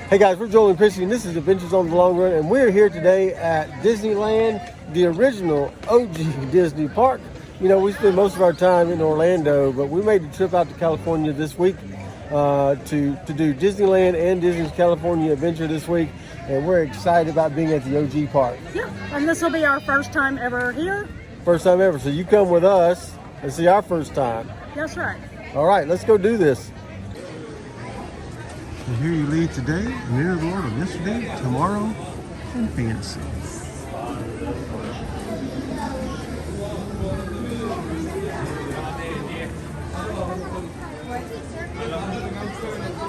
Hey guys, we're Joel and Chrissy, and this is Adventures on the Long Run, and we're here today at Disneyland, the original OG Disney park. You know, we spend most of our time in Orlando, but we made the trip out to California this week to do Disneyland and Disney's California Adventure this week, and we're excited about being at the OG park. Yeah, and this will be our first time ever here. First time ever, so you come with us and see our first time. That's right. All right, let's go do this. So here you leave today and enter the world of yesterday, tomorrow, and fantasy.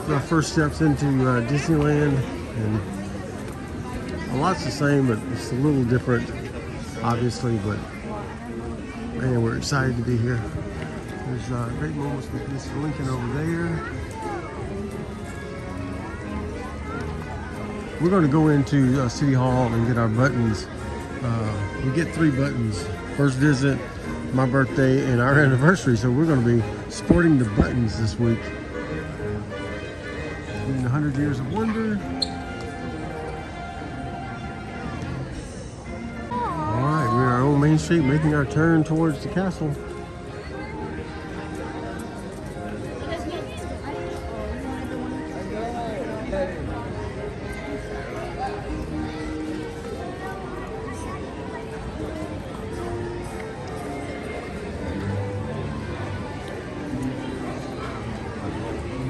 So our first steps into Disneyland, and a lot's the same, but it's a little different, obviously. But man, we're excited to be here. There's great moments with Mr. Lincoln over there. We're going to go into City Hall and get our buttons. We get 3 buttons: first visit, my birthday, and our anniversary. So we're going to be sporting the buttons this week. In 100 Years of Wonder. All right, we're on Main Street, making our turn towards the castle.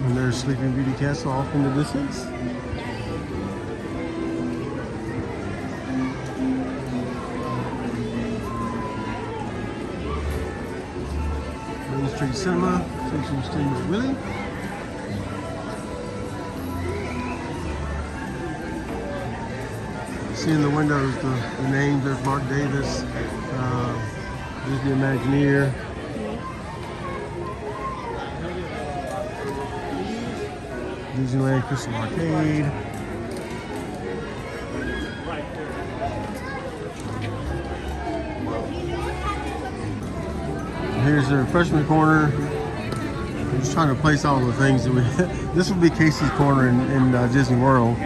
And there's Sleeping Beauty Castle off in the distance. Main Street Cinema, featuring Steve Willie. See in the windows the names. There's Mark Davis, Disney Imagineer. Disneyland Crystal Arcade. Here's the refreshment corner. I'm just trying to place all the things that we. This will be Casey's corner in Disney World.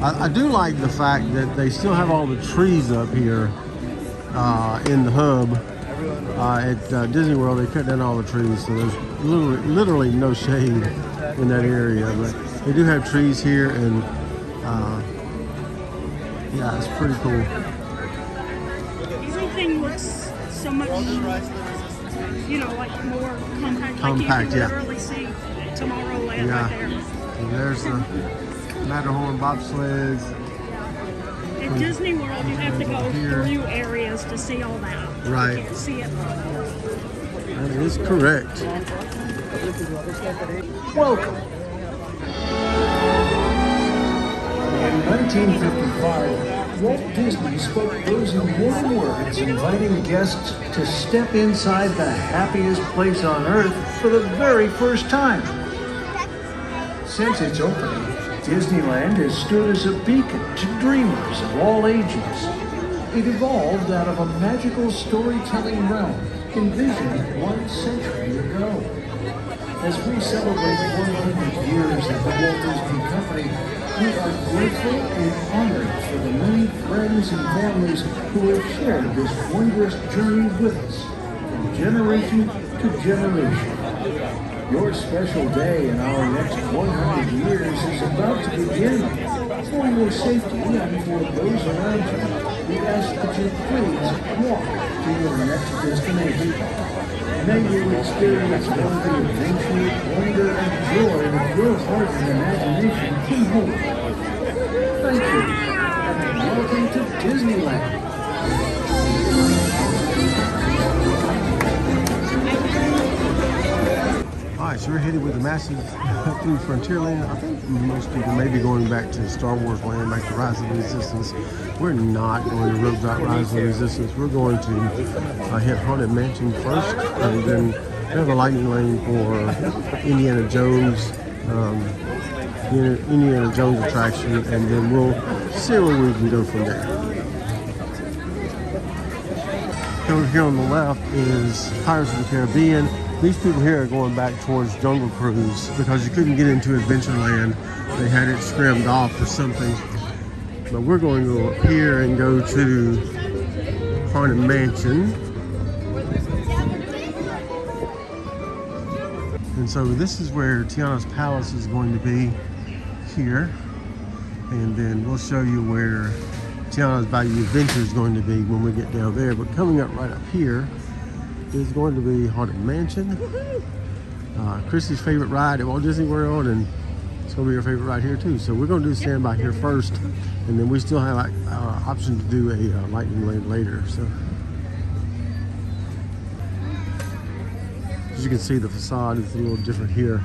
I do like the fact that they still have all the trees up here in the hub. At Disney World, they cut down all the trees, so there's literally no shade in that area. But they do have trees here, and yeah, it's pretty cool. Everything looks so much, you know, like more compact. Compact, like you can yeah. literally see Tomorrowland Yeah. right there. So there's the Matterhorn bobsleds. At Disney World, you have to go Here. through areas to see all that. Right. You can't see it. That is correct. Welcome. In 1955, Walt Disney spoke those immortal words inviting guests to step inside the happiest place on earth for the very first time. Since its opening, Disneyland has stood as a beacon to dreamers of all ages. It evolved out of a magical storytelling realm envisioned 1 century ago. As we celebrate 100 years of the Walt Disney Company, we are grateful and honored for the many friends and families who have shared this wondrous journey with us from generation to generation. Your special day in our next 100 years is about to begin. For your safety and for those around you, we ask that you please walk to your next destination. May you experience all the adventure, wonder, and joy that your heart and imagination can hold. Thank you, and welcome to Disneyland. All right, so we're headed with the masses through Frontierland. I think most people may be going back to Star Wars Land, back to Rise of the Resistance. We're not going to Rise of the Resistance. We're going to hit Haunted Mansion first, and then we have a lightning lane for Indiana Jones, Indiana Jones attraction, and then we'll see where we can go from there. Over here on the left is Pirates of the Caribbean. These people here are going back towards Jungle Cruise because you couldn't get into Adventureland. They had it scrimmed off or something. But we're going to go up here and go to Haunted Mansion. And so this is where Tiana's Palace is going to be here. And then we'll show you where Tiana's Bayou Adventure is going to be when we get down there. But coming up right up here is going to be Haunted Mansion. Chrissy's favorite ride at Walt Disney World, and it's going to be her favorite ride here too. So we're going to do Standby here first, and then we still have option to do a Lightning Lane later. So as you can see, the facade is a little different here.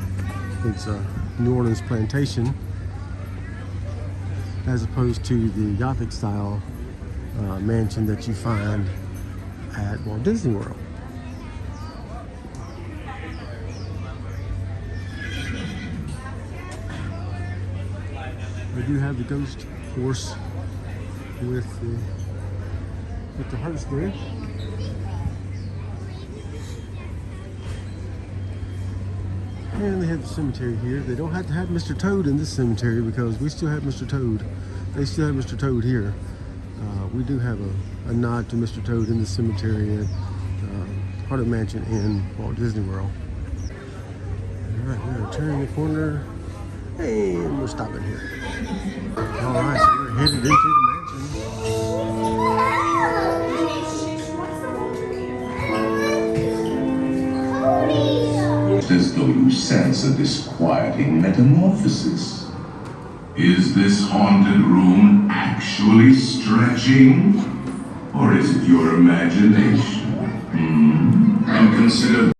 It's a New Orleans plantation as opposed to the Gothic style mansion that you find at Walt Disney World. We do have the ghost horse with the hearse there. And they have the cemetery here. They don't have to have Mr. Toad in this cemetery because we still have Mr. Toad. They still have Mr. Toad here. We do have a nod to Mr. Toad in the cemetery at Haunted Mansion in Walt Disney World. All right, we're turning the corner and we're stopping here. All right, so we're headed into the mansion. As though you sense a disquieting metamorphosis. Is this haunted room actually stretching? Or is it your imagination? And consider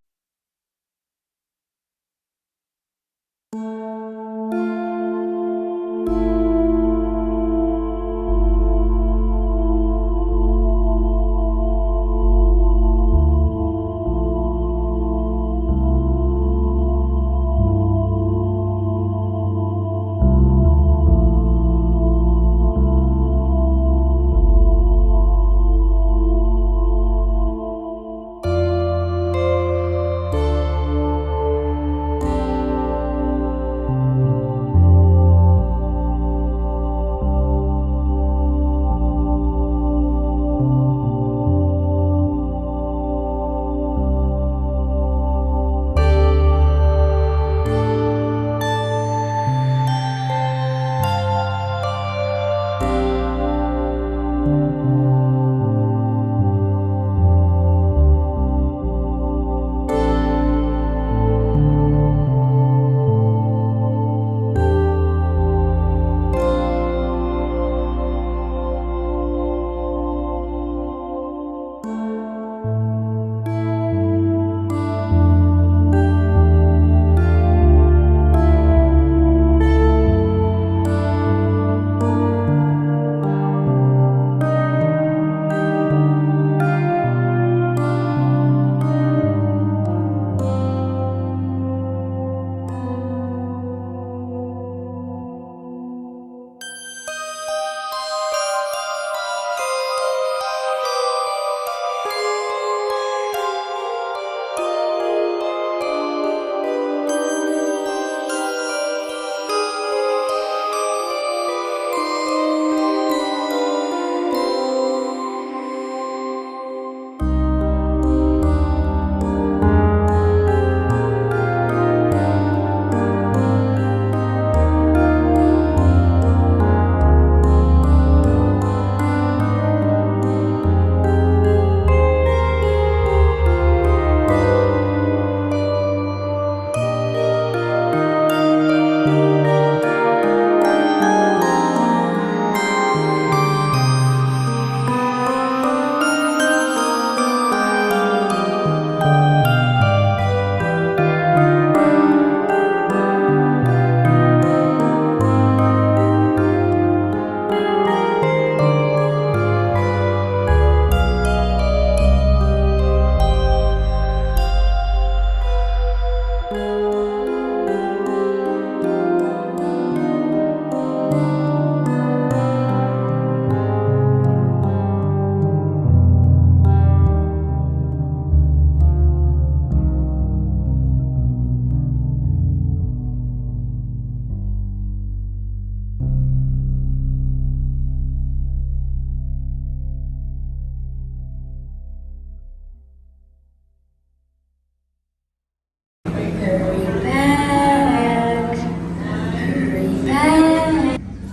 So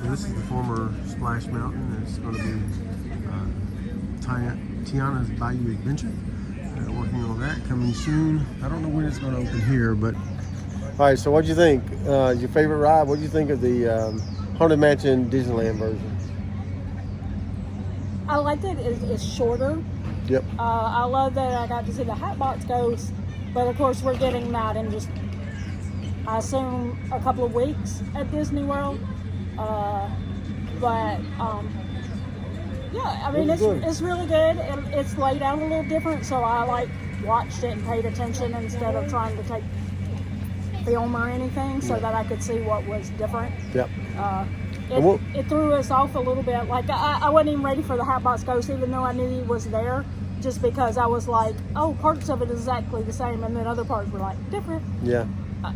this is the former Splash Mountain. It's going to be Tiana's Bayou Adventure. Working on that, coming soon. I don't know when it's going to open here, but... All right, so what'd you think? Your favorite ride? What'd you think of the Haunted Mansion Disneyland version? I liked it. It's shorter. Yep. I love that I got to see the Hatbox Ghost, but of course we're getting that in just, I assume, a couple of weeks at Disney World. Yeah, I mean, it's really good, and it's laid out a little different, so I watched it and paid attention instead of trying to take film or anything, so that I could see what was different. Yep. It threw us off a little bit. Like, I wasn't even ready for the Hatbox Ghost, even though I knew he was there, just because I was like, oh, parts of it is exactly the same, and then other parts were like different. Yeah.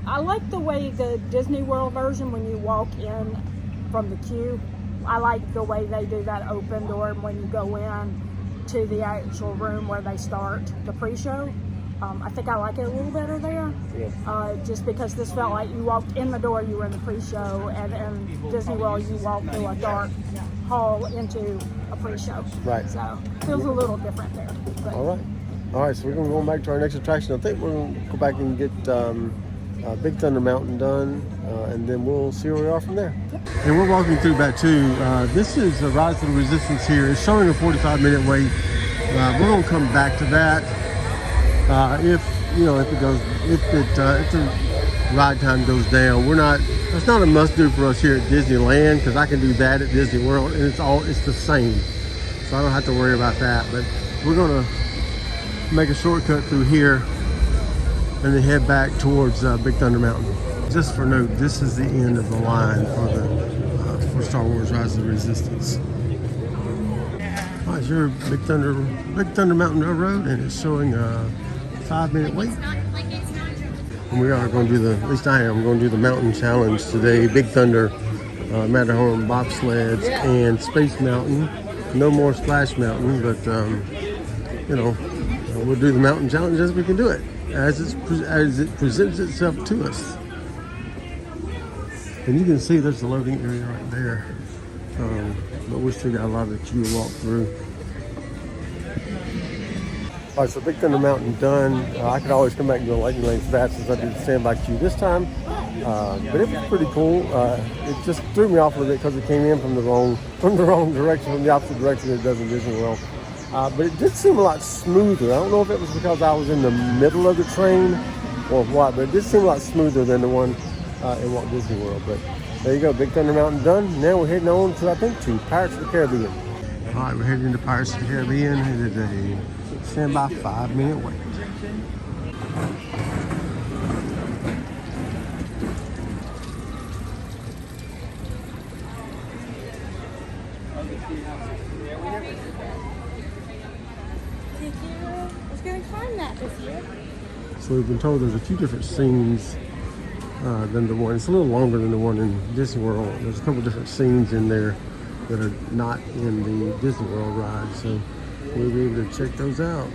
I like the way the Disney World version, when you walk in from the queue, I like the way they do that open door when you go in to the actual room where they start the pre-show. I think I like it a little better there. Yeah. Just because this felt like you walked in the door, you were in the pre-show, and in Disney World, you walked through a dark hall into a pre-show. Right. So it feels a little different there. But. All right, so we're going to go back to our next attraction. I think we're going to go back and get Big Thunder Mountain done, and then we'll see where we are from there. And we're walking through back to, this is the Rise of the Resistance here. It's showing a 45-minute wait. We're going to come back to that. If the ride time goes down, it's not a must-do for us here at Disneyland, because I can do that at Disney World, and it's the same. So I don't have to worry about that. But we're going to make a shortcut through here and then head back towards Big Thunder Mountain. Just for note, this is the end of the line for Star Wars Rise of the Resistance. All right, you're Big Thunder Mountain Railroad, and it's showing a 5-minute wait. And we are going to do at least I am going to do the mountain challenge today. Big Thunder, Matterhorn, bobsleds, and Space Mountain. No more Splash Mountain, but we'll do the mountain challenge as we can do it, as it presents itself to us. And you can see there's the loading area right there. But we still got a lot of the queue to walk through. All right, so Big Thunder Mountain done. I could always come back and go lightning lane for that, since I did the standby queue this time. But it was pretty cool. It just threw me off a little bit because it came in from the wrong direction, from the opposite direction it does in Disney World. But it did seem a lot smoother. I don't know if it was because I was in the middle of the train or what, but it did seem a lot smoother than the one in Walt Disney World. But there you go, Big Thunder Mountain done. Now we're heading on to Pirates of the Caribbean. All right, we're heading into Pirates of the Caribbean. It is a standby 5-minute wait. Let's go and climb that this year. So we've been told there's a few different scenes than the one. It's a little longer than the one in Disney World. There's a couple different scenes in there that are not in the Disney World ride, so we'll be able to check those out.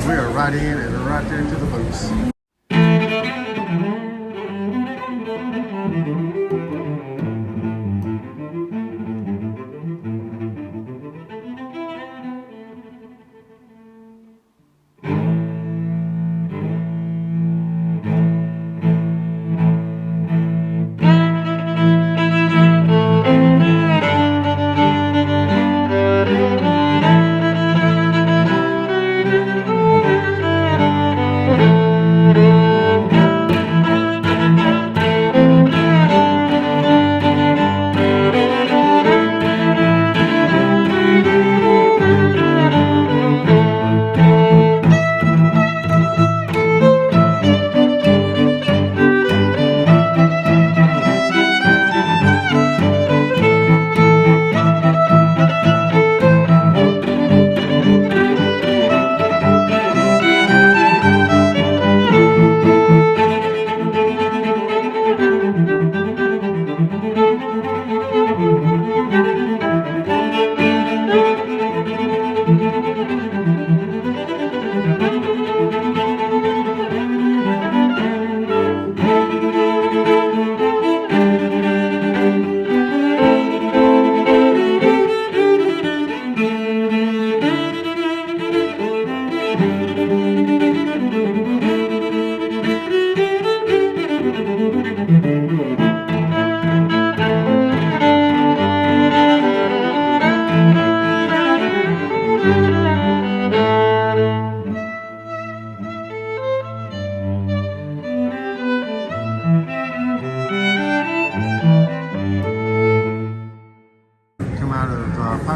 We are right in and right there to the boats.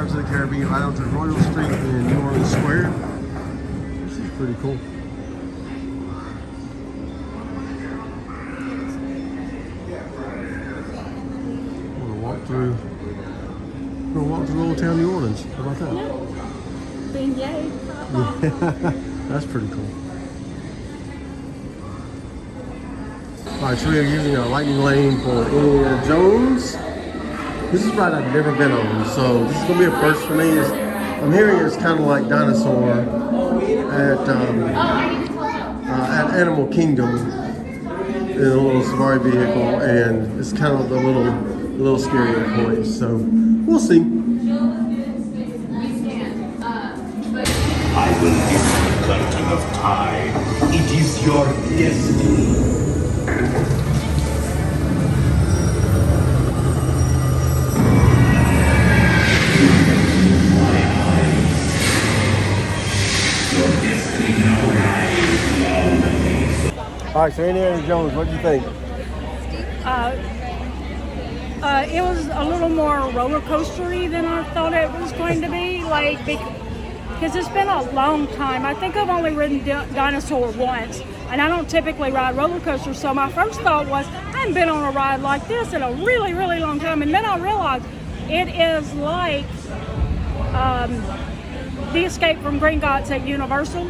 Pirates of the Caribbean right onto Royal Street in New Orleans Square. This is pretty cool. We're gonna walk through Old Town New Orleans. How about that? Yay. Yeah, that's pretty cool. All right, so we are using a lightning lane for Indiana Jones. This is a ride I've never been on, so this is gonna be a first for me. I'm hearing it's kind of like Dinosaur at Animal Kingdom in a little safari vehicle, and it's kind of a little scary at points. So we'll see. I will lift the curtain of time. It is your destiny. All right, so Indiana Jones, what do you think? It was a little more roller coastery than I thought it was going to be, like, because it's been a long time. I think I've only ridden Dinosaur once, and I don't typically ride roller coasters, so my first thought was, I haven't been on a ride like this in a really, really long time, and then I realized it is like the Escape from Gringotts at Universal,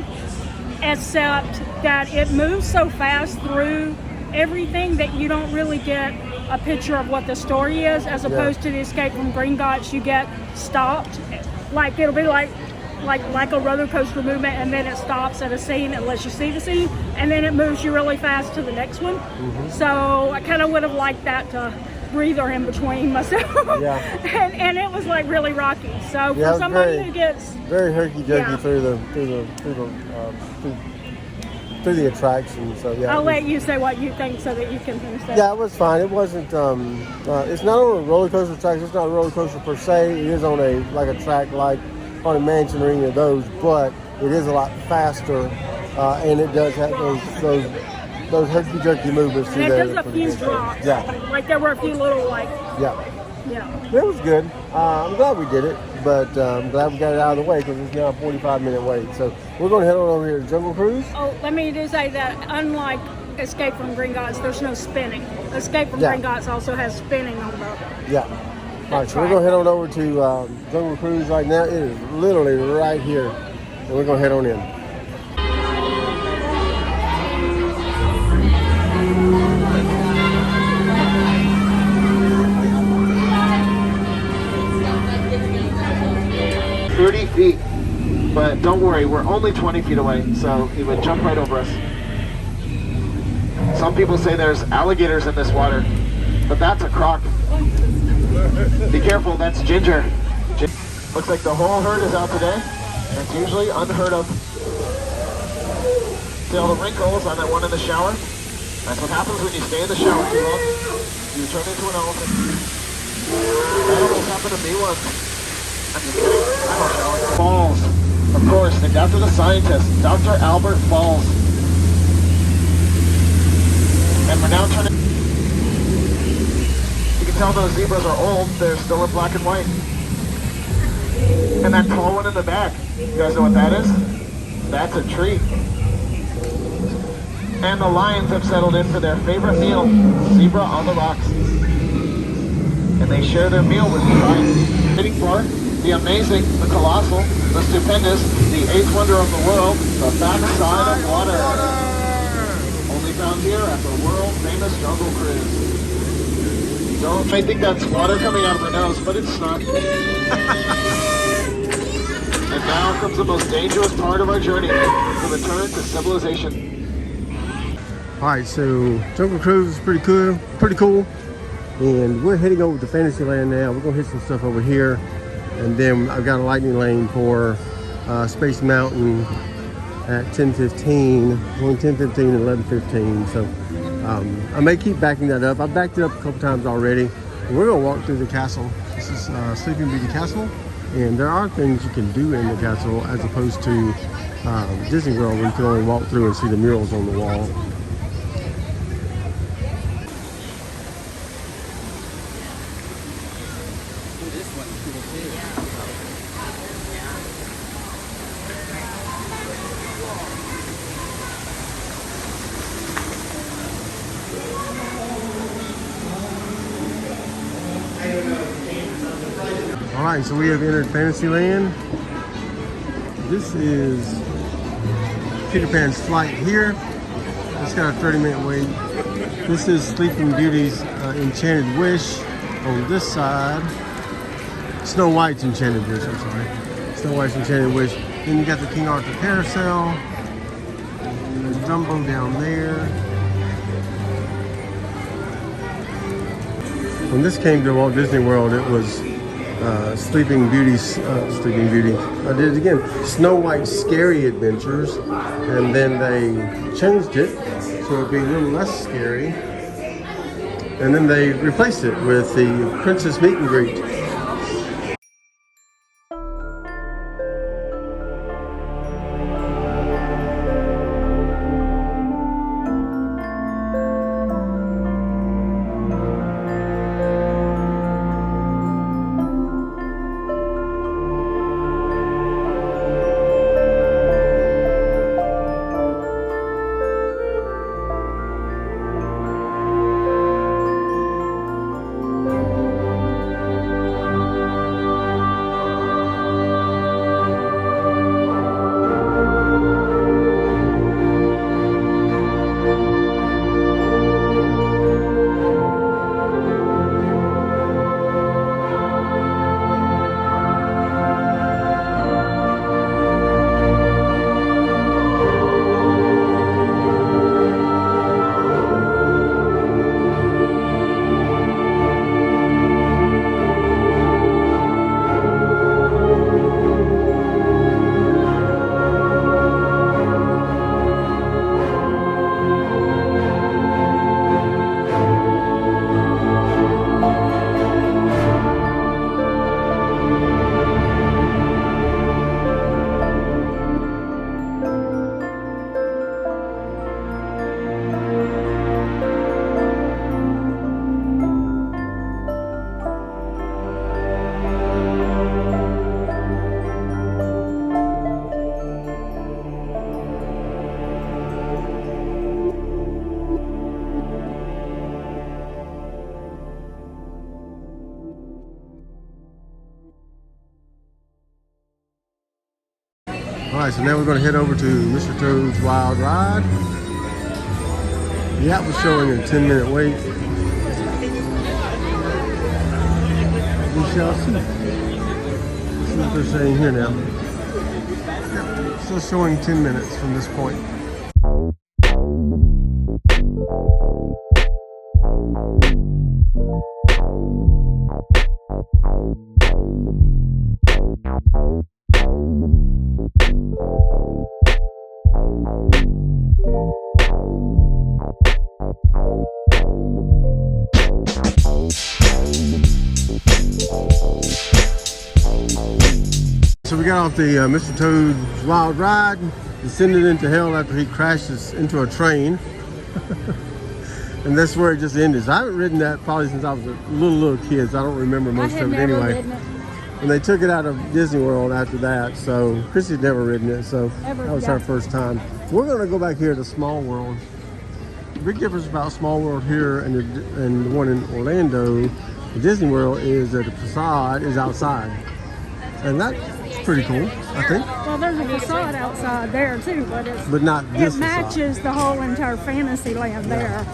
except that it moves so fast through everything that you don't really get a picture of what the story is, as opposed to the Escape from Gringotts, you get stopped. Like, it'll be like a roller coaster movement, and then it stops at a scene unless you see the scene, and then it moves you really fast to the next one. So I kind of would have liked that breather in between myself. And it was like really rocky. So for somebody who gets very herky jerky through the attraction. So yeah, I'll let you say what you think so that you can finish that. Yeah, it was fine. It wasn't. It's not on a roller coaster track. It's not a roller coaster per se. It is on a track like on a Mansion or any of those, but it is a lot faster, and it does have those herky jerky movements through and there. it does a few drops. Yeah. Like there were a few little Yeah. Yeah. It was good. I'm glad we did it, but I'm glad we got it out of the way because it's now a 45-minute wait. So we're going to head on over here to Jungle Cruise. Oh, let me just say that unlike Escape from Gringotts, there's no spinning. Escape from Gringotts also has spinning on the All right, so we're going to head on over to Jungle Cruise right now. It is literally right here, and we're going to head on in. Feet, but don't worry, we're only 20 feet away, so he would jump right over us. Some people say there's alligators in this water, but that's a croc. Be careful, that's Ginger. Looks like the whole herd is out today. That's usually unheard of. See all the wrinkles on that one in the shower? That's what happens when you stay in the shower too long. You turn into an elephant. That almost happened to me once. I'm just kidding. I don't know. Falls. Of course, named after the scientist, Dr. Albert Falls. And we're now turning... You can tell those zebras are old. They're still in black and white. And that tall one in the back. You guys know what that is? That's a tree. And the lions have settled in for their favorite meal, zebra on the rocks. And they share their meal with you, right? Waiting for the amazing, the colossal, the stupendous, the eighth wonder of the world, the backside of water. Only found here at the world-famous Jungle Cruise. You may think that's water coming out of her nose, but it's not. And now comes the most dangerous part of our journey, the return to civilization. All right, so Jungle Cruise is pretty cool. And we're heading over to Fantasyland now. We're gonna hit some stuff over here. And then I've got a lightning lane for Space Mountain at 10:15, between 10:15 and 11:15. So I may keep backing that up. I've backed it up a couple times already. And we're gonna walk through the castle. This is Sleeping Beauty Castle. And there are things you can do in the castle as opposed to Disney World, where you can only walk through and see the murals on the wall. All right, so we have entered Fantasyland. This is Peter Pan's flight here. It's got a 30-minute wait. This is Sleeping Beauty's Enchanted Wish on this side. Snow White's Enchanted Wish, I'm sorry. Snow White's Enchanted Wish. Then you got the King Arthur Carousel. There's Dumbo down there. When this came to Walt Disney World, it was Sleeping Beauty, I did it again, Snow White's Scary Adventures, and then they changed it so it'd be a little less scary, and then they replaced it with the Princess Meet and Greet. All right, so now we're going to head over to Mr. Toad's Wild Ride. The app was showing a 10-minute wait. We shall see. Let's see what they're saying here now. Yep, still showing 10 minutes from this point. So we got off the Mr. Toad's Wild Ride, descended into hell after he crashes into a train. And that's where it just ended. So I haven't ridden that probably since I was a little kid, so I don't remember most of it anyway. And they took it out of Disney World after that, so Chrissy's never ridden it, so that was her first time. We're going to go back here to Small World. The big difference about Small World here and the one in Orlando, the Disney World, is that the facade is outside. And that's pretty cool, I think. Well, there's a facade outside there too, but not this it matches the whole entire Fantasyland there.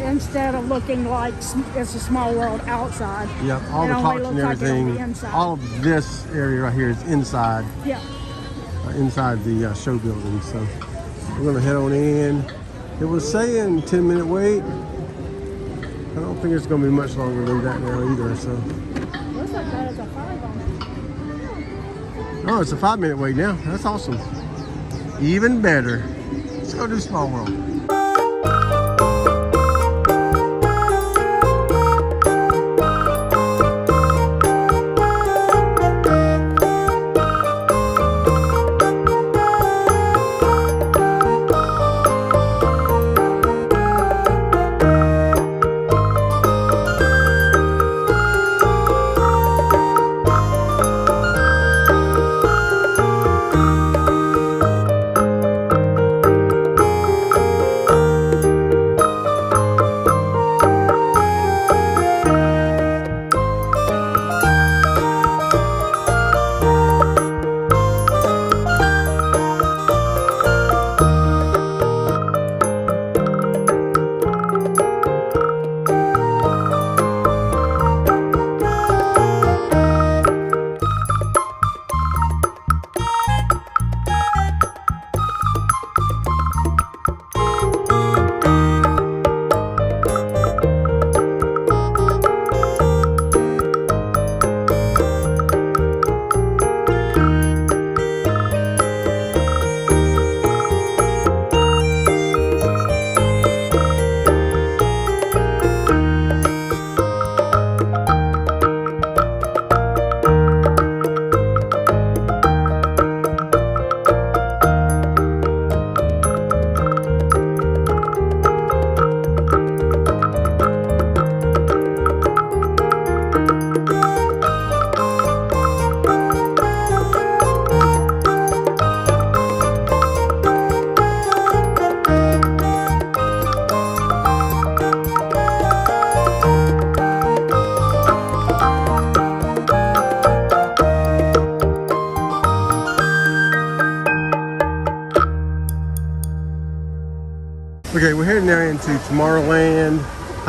Instead of looking like it's a Small World outside. Yeah, all the parks and everything. All of this area right here is inside. Yeah. Inside the show building. So we're going to head on in. It was saying 10-minute wait. I don't think it's going to be much longer than that now either. So. Looks like that is a 5 on it. Oh, it's a 5-minute wait now. That's awesome. Even better. Let's go do Small World.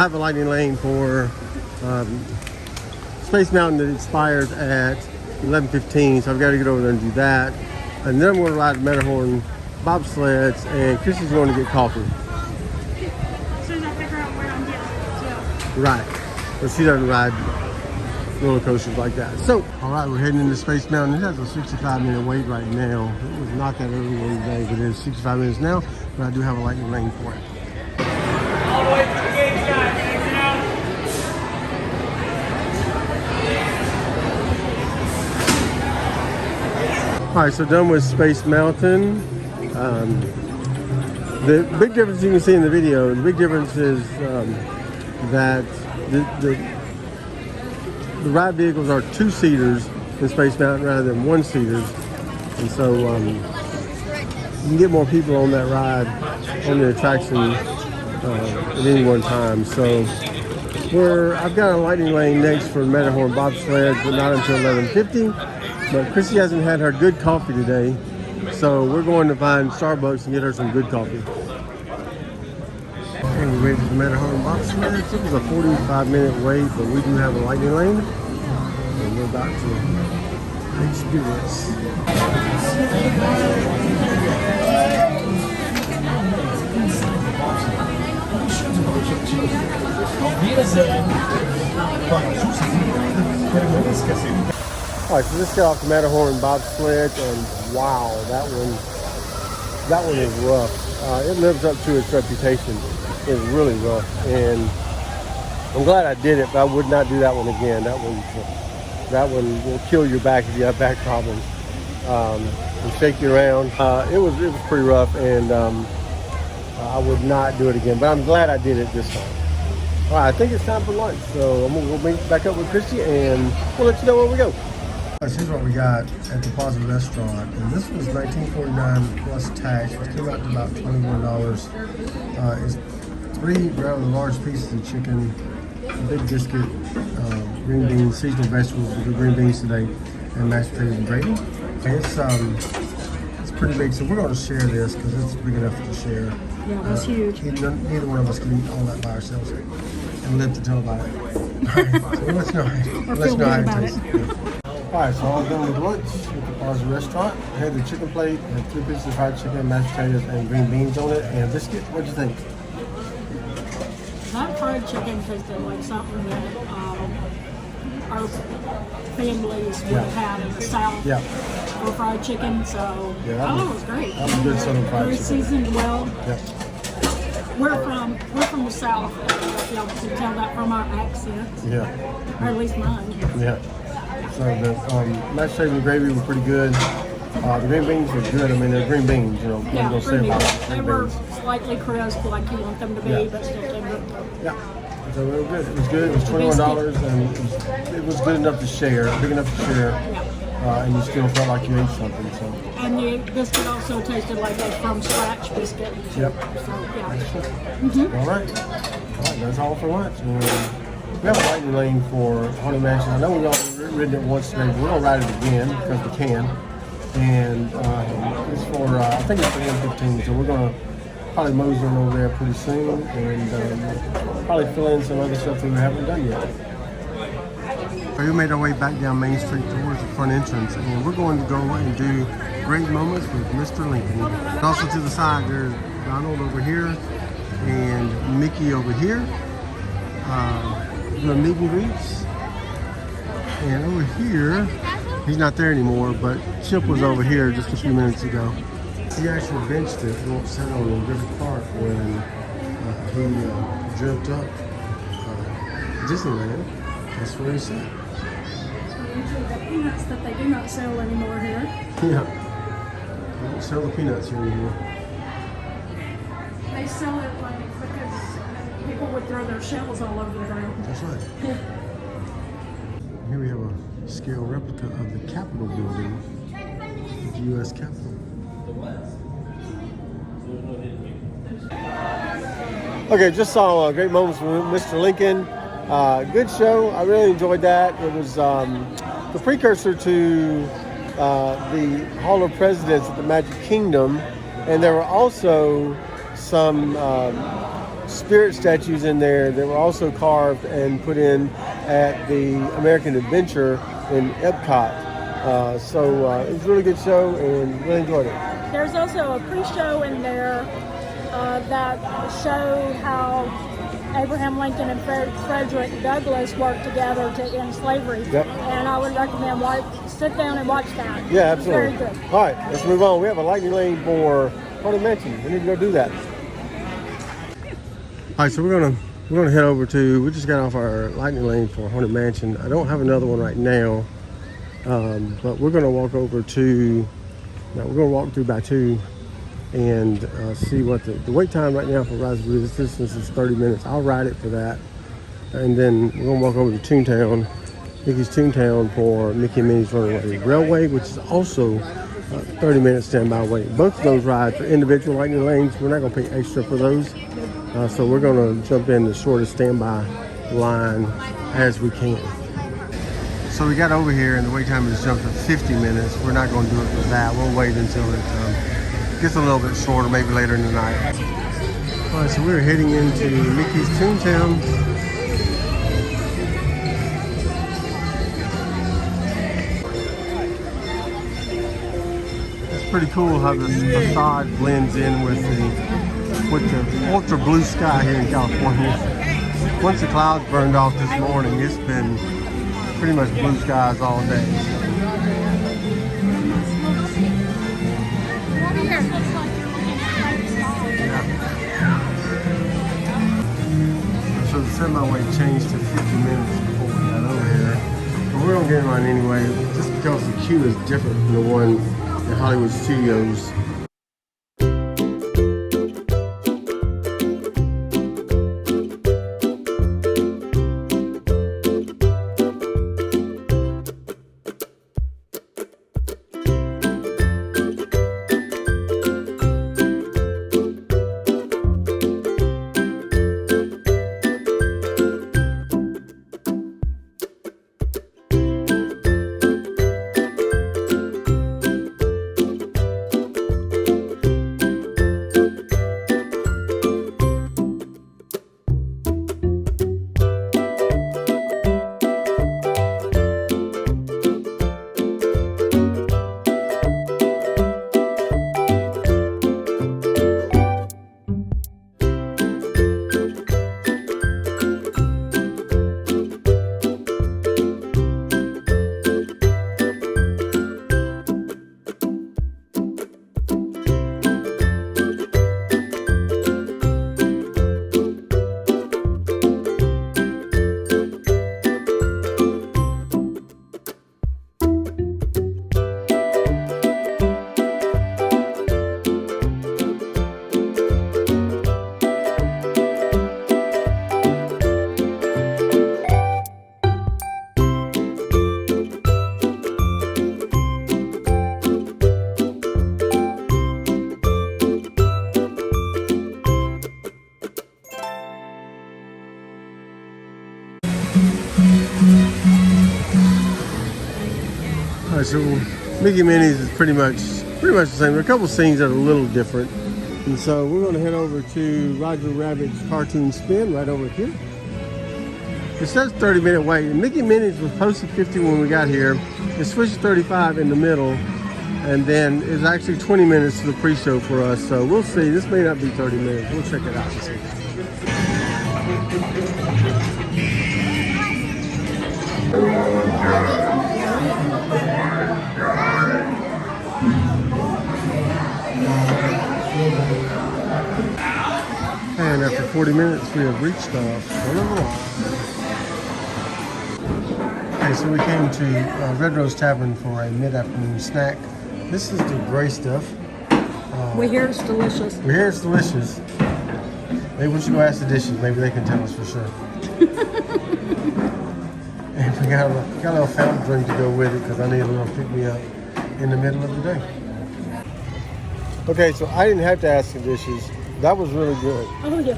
I have a lightning lane for Space Mountain that expires at 11:15, so I've got to get over there and do that. And then I'm going to ride Matterhorn bobsleds, and Chrissy's going to get coffee. As soon as I figure out where I'm getting. Right. But she doesn't ride roller coasters like that. So, all right, we're heading into Space Mountain. It has a 65-minute wait right now. It was not that early one today, but it is 65 minutes now. But I do have a lightning lane for it. All the way to the gates, guys. Exit out. All right, so done with Space Mountain. The big difference you can see in the video, the big difference is that the ride vehicles are two-seaters in Space Mountain rather than one-seaters. And so you can get more people on that ride, on the attraction at any one time. So I've got a lightning lane next for Matterhorn bobsleds, but not until 11:50. But Chrissy hasn't had her good coffee today, so we're going to find Starbucks and get her some good coffee. And we waited for Matterhorn bobsleds. It was a 45-minute wait, but we do have a lightning lane, and we're about to experience. All right, so let's get off the Matterhorn bobsled, and wow, that one is rough. It lives up to its reputation. It's really rough, and I'm glad I did it, but I would not do that one again. That one will kill your back if you have back problems. And shake you around. It was pretty rough, and I would not do it again. But I'm glad I did it this time. All right, I think it's time for lunch, so I'm gonna go meet back up with Christy, and we'll let you know where we go. Here's what we got at the Plaza restaurant, and this was $19.49 plus tax, which came out to about $21. It's 3 rather large pieces of chicken, a big biscuit, green beans, seasonal vegetables, with the green beans today, and mashed potatoes and gravy. And it's pretty big, so we're going to share this because it's big enough to share. Yeah, that's huge. Neither one of us can eat all that by ourselves and live to tell about it. All right, so let's know how it tastes. All right, so I'm done with lunch at the Plaza restaurant. I had the chicken plate, had 2 pieces of fried chicken, mashed potatoes, and green beans on it, and a biscuit. What'd you think? That fried chicken tasted like something that our families would have in the South. Yeah. For fried chicken, so Yeah, I thought it was great. That was good Southern fried Very chicken. seasoned well. Yeah. We're from the South. Y'all can tell that from our accents, Yeah. or at least mine. Yeah. So the mashed potatoes and gravy were pretty good. The green beans were good. I mean, they're green beans, you know. What Yeah, I'm gonna say about it. they Green were beans. slightly crisp, like you want them to be, Yeah. but still tender. Yeah. So they were good. It was good. It was $21, and it was good enough to share, big enough to share, and you still felt like you ate something. So. And the biscuit also tasted like a from scratch biscuit. Yep. So yeah. All right. That's all for lunch. We have a lightning lane for Haunted Mansion. I know we've already ridden it once today, but we're gonna ride it again because we can. And it's for I think it's for M15, so we're gonna probably mosey on over there pretty soon, and probably fill in some other stuff that we haven't done yet. So we made our way back down Main Street towards the front entrance, and we're going to go and do Great Moments with Mr. Lincoln. And also to the side, there's Donald over here and Mickey over here. The meet and greets. And over here, he's not there anymore, but Chip was over here just a few minutes ago. He actually benched it, won't sit on a different part when he dreamt up Disneyland. That's where he sat. Usually the peanuts that they do not sell anymore here. Yeah. They don't sell the peanuts here anymore. They sell it like because people would throw their shells all over the ground. That's right. Here we have a scale replica of the Capitol building, the U.S. Capitol. Okay, just saw Great Moments with Mr. Lincoln. Good show. I really enjoyed that. It was the precursor to the Hall of Presidents at the Magic Kingdom, and there were also some spirit statues in there that were also carved and put in at the American Adventure in Epcot. So it was a really good show and really enjoyed it. There's also a pre-show in there that showed how Abraham Lincoln and Frederick Douglass worked together to end slavery. Yep. And I would recommend sit down and watch that. Yeah, absolutely. It's very good. All right, let's move on. We have a lightning lane for Haunted Mansion. We need to go do that. All right, so we're gonna head over to. We just got off our lightning lane for Haunted Mansion. I don't have another one right now, but we're gonna walk over to. Now we're gonna walk through Batu and see what the wait time right now for Rise of Resistance is 30 minutes. I'll ride it for that, and then we're gonna walk over to Toontown, Mickey's Toontown for Mickey and Minnie's Runaway Railway, which is also 30-minute standby wait. Both of those rides are individual lightning lanes. We're not gonna pay extra for those, so we're gonna jump in the shortest standby line as we can. So we got over here and the wait time has jumped to 50 minutes. We're not going to do it for that. We'll wait until it gets a little bit shorter, maybe later in the night. All right, so we're heading into Mickey's Toontown. It's pretty cool how the facade blends in with the ultra blue sky here in California. Once the clouds burned off this morning, it's been pretty much blue skies all day. So the semi-wait changed to 50 minutes before we got over here. But we're gonna get in line anyway, just because the queue is different from the one in Hollywood Studios. Alright, so Mickey and Minnie's is pretty much the same. There are a couple scenes that are a little different. And so we're going to head over to Roger Rabbit's Cartoon Spin right over here. It says 30-minute wait. And Mickey and Minnie's was posted 50 when we got here. It switched to 35 in the middle. And then it's actually 20 minutes to the pre-show for us. So we'll see. This may not be 30 minutes. We'll check it out and see. And after 40 minutes, we have reached front of the line. Okay, so we came to Red Rose Tavern for a mid-afternoon snack. This is the gray stuff. We hear it's delicious. We hear it's delicious. Maybe we should go ask the dishes. Maybe they can tell us for sure. And we got a little fountain drink to go with it because I need a little pick-me-up in the middle of the day. Okay, so I didn't have to ask the dishes. That was really good. Oh, yeah.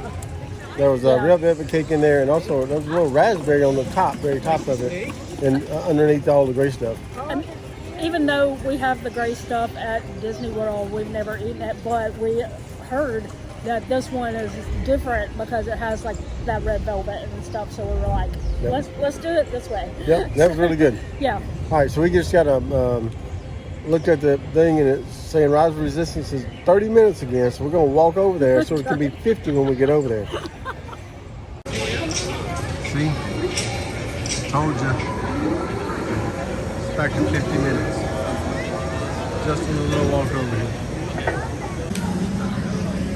There was a real velvet cake in there, and also there was a little raspberry on the top, very top of it, and underneath all the gray stuff. And even though we have the gray stuff at Disney World, we've never eaten it, but we heard that this one is different because it has like that red velvet and stuff. So we were like, let's do it this way. Yep, that was really good. Yeah. All right, so we just got to looked at the thing and it's saying Rise of Resistance is 30 minutes again. So we're going to walk over there. So it could be 50 when we get over there. See? Told you. It's back in 50 minutes. Just a little walk over here.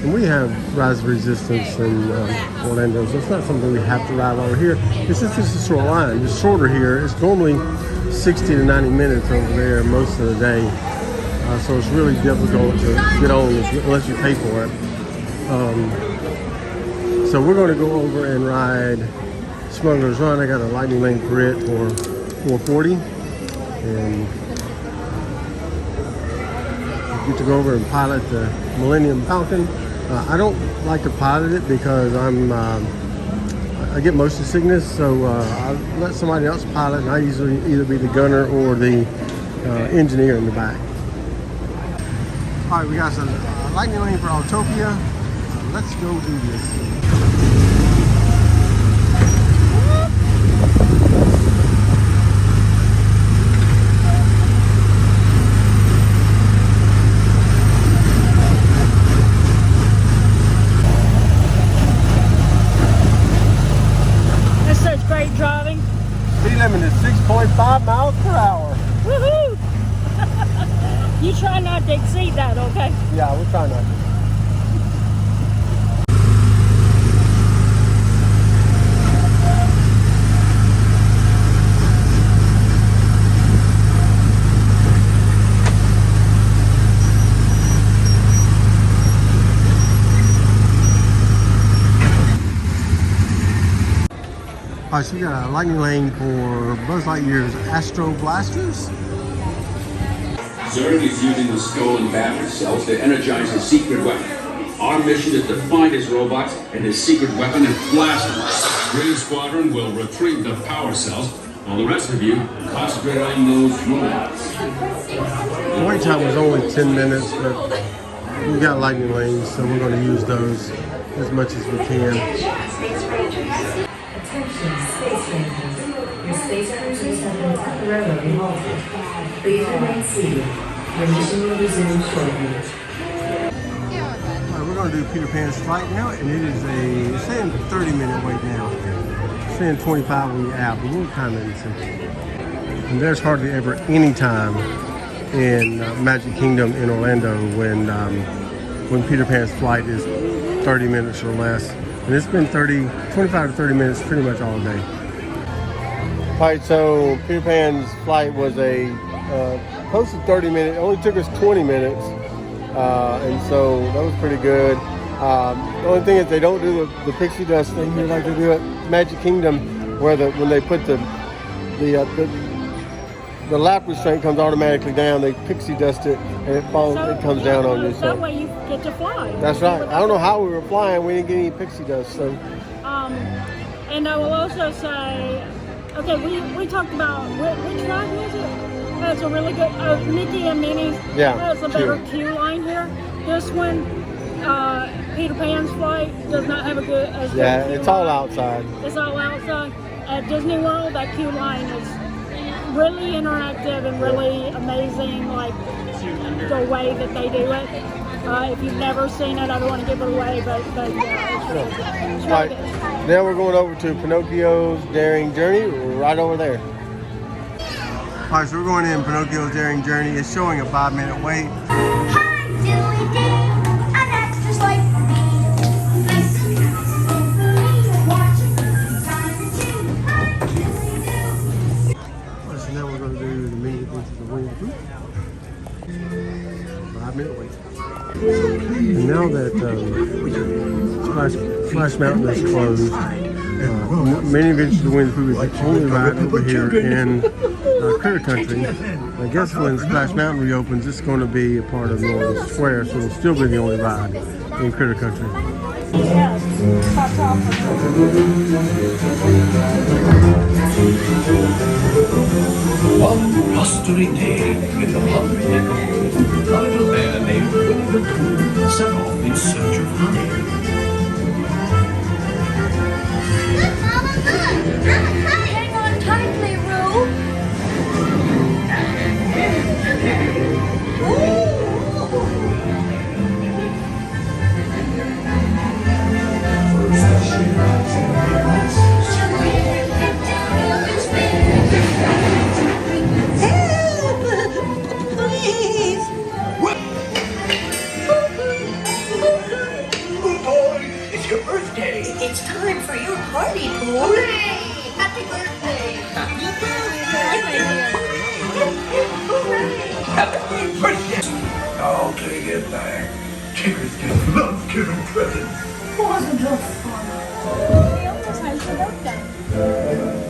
And we have Rise of Resistance in Orlando, so it's not something we have to ride over here. It's just a short line. It's shorter here. It's normally 60 to 90 minutes over there most of the day. So it's really difficult to get on unless you pay for it. So we're going to go over and ride Smuggler's Run. I got a Lightning Lane for it for $440, and get to go over and pilot the Millennium Falcon. I don't like to pilot it because I get motion sickness, so I let somebody else pilot, and I usually either be the gunner or the engineer in the back. All right, we got some Lightning Lane for Autopia. So let's go do this. Driving. Speed limit is 6.5 miles per hour. Woohoo! You try not to exceed that, okay? Yeah, we're trying not to. All right, so we got a Lightning Lane for Buzz Lightyear's Astro Blasters. Zurg is using the stolen battery cells to energize his secret weapon. Our mission is to find his robots and his secret weapon and blast them. Green Squadron will retrieve the power cells, while the rest of you concentrate on those robots. The wait time was only 10 minutes, but we got Lightning Lanes, so we're going to use those as much as we can. Attention, Space Rangers. Your space cruisers have been temporarily halted. Please remain seated. Your mission will resume shortly. Alright, we're going to do Peter Pan's Flight now, and it is it's saying 30-minute wait now. It's saying 25 on the app, but we're kind of in and there's hardly ever any time in Magic Kingdom in Orlando when Peter Pan's Flight is 30 minutes or less. And it's been 25 to 30 minutes pretty much all day. All right, so Peter Pan's Flight was a close to 30 minutes. It only took us 20 minutes. And so that was pretty good. The only thing is they don't do the pixie dust thing here like they do at Magic Kingdom, where when they put the lap restraint comes automatically down, they pixie dust it and it falls, it comes down on you. So that way you get to fly. That's right. I don't know how we were flying. We didn't get any pixie dust. So. And I will also say, okay, we talked about which ride was it? That's a really good Mickey and Minnie. Yeah. That's a better queue line here. This one, Peter Pan's Flight does not have a good. Yeah, it's all outside. It's all outside. At Disney World, that queue line is really interactive and really amazing, like the way that they do it. If you've never seen it, I don't want to give it away, but yeah, it's really good. It's really good. Now we're going over to Pinocchio's Daring Journey, right over there. All right, so we're going in Pinocchio's Daring Journey. It's showing a 5-minute wait. So now we're going to do the Minnie Adventure, the Winnie the Pooh. 5-minute wait. And now that Splash Mountain is closed, Minnie Adventure, the Winnie the Pooh is the only ride over here in Critter Country. I guess when Splash Mountain reopens, it's going to be a part of Northern Square, so it'll still be the only ride in Critter Country. Yes. One blustery day in the hungry echo, a little bear named Winnie the cocoon, set off in search of honey. Look, Mama, look! Hang on tightly, It's your birthday. It's time for your party, Pooh. Hooray! Happy birthday! Happy birthday. I'll take it back. Kids just love giving presents. Wasn't it fun? He almost has your birthday.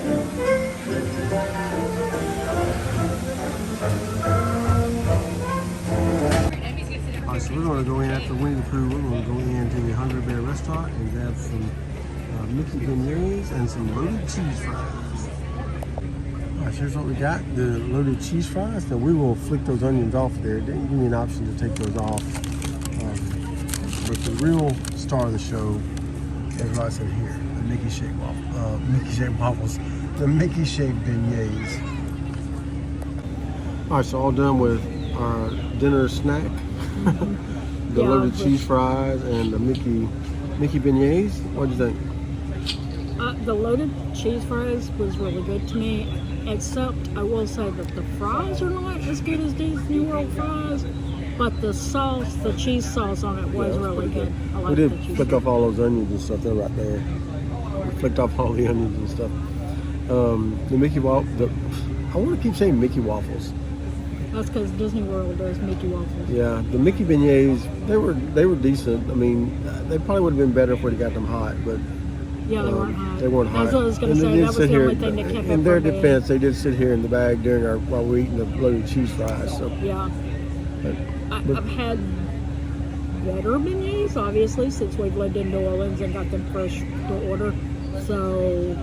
Alright, so we're going to go in after Winnie the Pooh. We're going to go into the Hungry Bear restaurant and grab some Mickey beignets and some loaded cheese fries. Alright, so here's what we got. The loaded cheese fries. Now we will flick those onions off there. It didn't give me an option to take those off. But the real star of the show is what I said here. The Mickey shaped waffles. The Mickey shaped beignets. Alright, so all done with our dinner snack. The Yeah, loaded cheese fries and the Mickey beignets. What do you think? The loaded cheese fries was really good to me, except I will say that the fries are not as good as Disney World fries, but the sauce, the cheese sauce on it was really good. I We like did the cheese flick sauce. off all those onions and stuff. They're right there. We flicked off all the onions and stuff. The Mickey waffle. I want to keep saying Mickey waffles. That's because Disney World does Mickey waffles. Yeah, the Mickey beignets, they were decent. I mean, they probably would have been better if we'd have got them hot, but Yeah, they weren't hot. they weren't hot. That's what I was going And to they say. did That was sit the here- only thing that kept in it their from defense, they did sit here in the bag during while we were eating the loaded cheese fries. So, Yeah. but I've had better beignets, obviously, since we've lived in New Orleans and got them fresh to order. So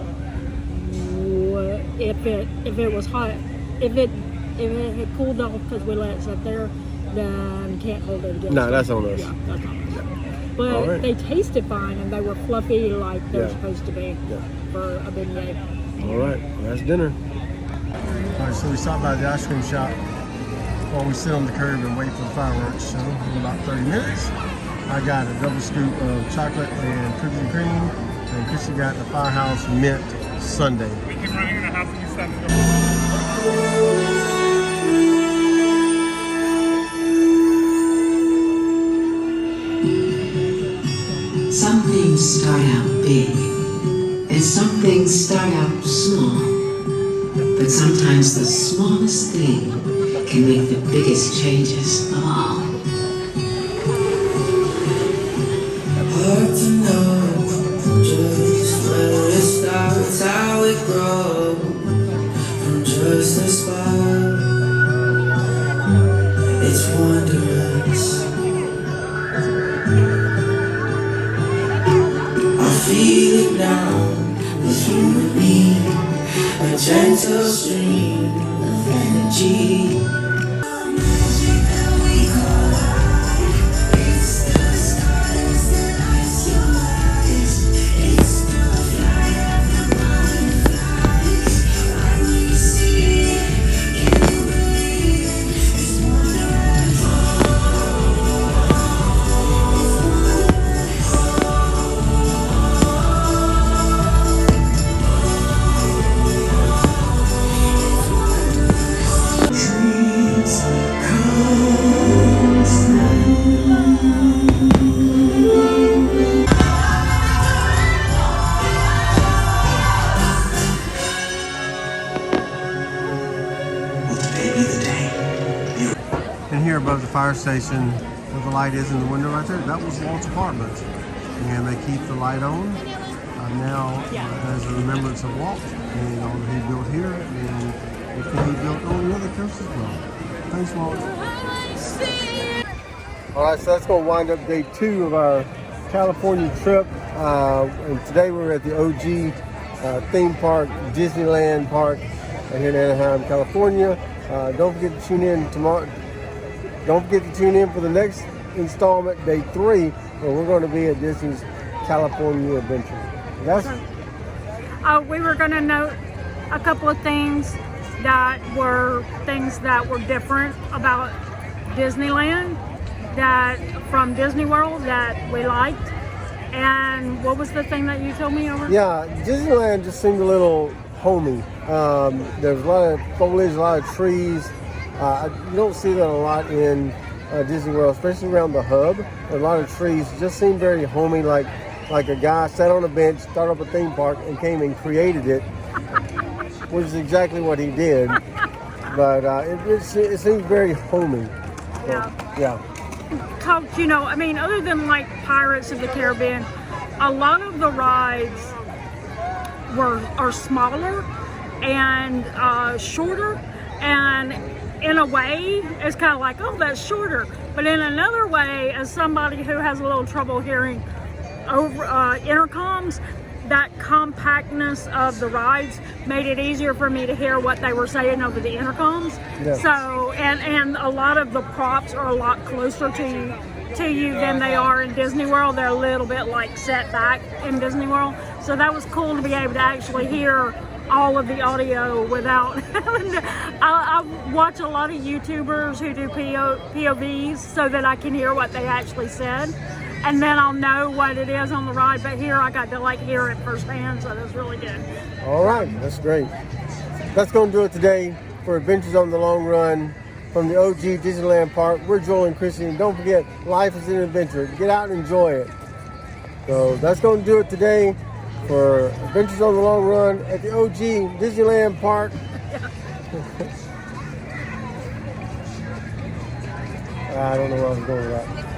if it was hot, if it had cooled off because we let it sit there, then can't hold it against No, us. that's on us. Yeah, that's on us. But All right. they tasted fine and they were fluffy like they're Yeah. supposed to be for a beignet. all right, that's dinner. All right, so we stopped by the ice cream shop while we sit on the curb and wait for the fireworks show in about 30 minutes. I got a double scoop of chocolate and cookies and cream, and Chrissy got the Firehouse Mint Sundae. We keep running in the house and you stop. Some things start out big, and some things start out small. But sometimes the smallest thing can make the biggest changes of all. Hard to know just where it starts, how it grows, from just a spark. It's wondrous. Feel it now with you and me, a gentle stream of energy. Magic that we call life. It's the stars that light your eyes. It's the flight of the butterflies. When you see it, can you believe it? It's wonderful. And here above the fire station, where the light is in the window right there, that was Walt's apartment. And they keep the light on now as a remembrance of Walt and all that he built here and everything he built on the other coast as well. Thanks, Walt. All right, so that's going to wind up day 2 of our California trip. And today we're at the OG theme park, Disneyland Park, here in Anaheim, California. Don't forget to tune in tomorrow. Don't forget to tune in for the next installment, day 3, where we're going to be at Disney's California Adventure. Yes? We were going to note a couple of things that were different about Disneyland from Disney World that we liked. And what was the thing that you told me over? Yeah, Disneyland just seemed a little homey. There's a lot of foliage, a lot of trees. You don't see that a lot in Disney World, especially around the hub. A lot of trees just seem very homey, like a guy sat on a bench, started up a theme park, and came and created it, which is exactly what he did. But it seems very homey. Yeah. Yeah. Coach, I mean, other than like Pirates of the Caribbean, a lot of the rides are smaller and shorter, and in a way, it's kind of like, oh, that's shorter. But in another way, as somebody who has a little trouble hearing over intercoms, that compactness of the rides made it easier for me to hear what they were saying over the intercoms. Yes. So, and a lot of the props are a lot closer to you than they are in Disney World. They're a little bit like set back in Disney World. So that was cool to be able to actually hear all of the audio without I watch a lot of YouTubers who do POVs so that I can hear what they actually said. And then I'll know what it is on the ride. But here I got to like hear it firsthand, so that's really good. All right, that's great. That's going to do it today for Adventures on the Long Run from the OG Disneyland Park. We're Joel and Chrissy, and don't forget, life is an adventure. Get out and enjoy it. So that's going to do it today for Adventures on the Long Run at the OG Disneyland Park. I don't know where I was going with that.